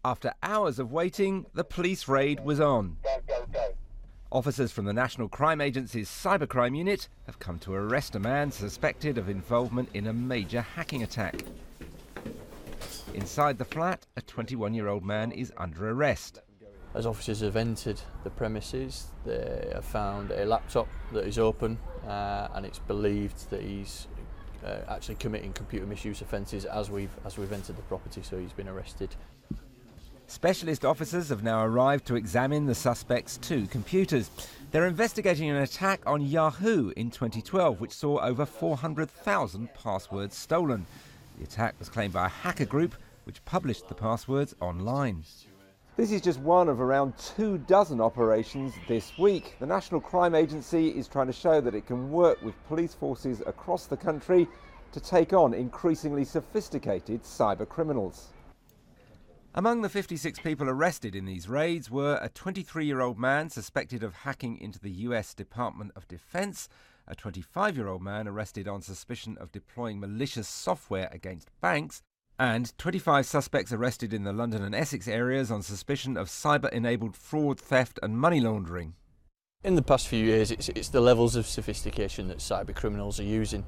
After hours of waiting, the police raid was on. Officers from the National Crime Agency's cybercrime unit have come to arrest a man suspected of involvement in a major hacking attack. Inside the flat, a 21-year-old man is under arrest. As officers have entered the premises, they have found a laptop that is open and it's believed that he's actually committing computer misuse offences as we've entered the property, so he's been arrested. Specialist officers have now arrived to examine the suspect's two computers. They're investigating an attack on Yahoo in 2012, which saw over 400,000 passwords stolen. The attack was claimed by a hacker group which published the passwords online. This is just one of around 24 operations this week. The National Crime Agency is trying to show that it can work with police forces across the country to take on increasingly sophisticated cyber criminals. Among the 56 people arrested in these raids were a 23-year-old man suspected of hacking into the US Department of Defense, a 25-year-old man arrested on suspicion of deploying malicious software against banks, and 25 suspects arrested in the London and Essex areas on suspicion of cyber-enabled fraud, theft and money laundering. In the past few years, it's the levels of sophistication that cyber criminals are using.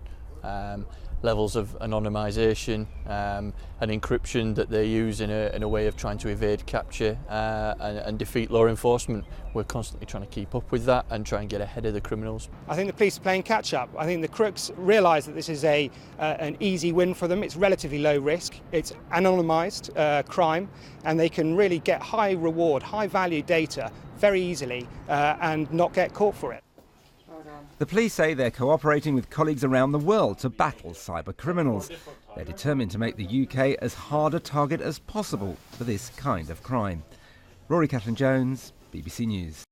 Levels of anonymisation and encryption that they use in a way of trying to evade capture and defeat law enforcement. We're constantly trying to keep up with that and try and get ahead of the criminals. I think the police are playing catch up. I think the crooks realise that this is an easy win for them. It's relatively low risk, it's anonymised crime, and they can really get high reward, high value data very easily and not get caught for it. The police say they're cooperating with colleagues around the world to battle cyber criminals. They're determined to make the UK as hard a target as possible for this kind of crime. Rory Catherine Jones, BBC News.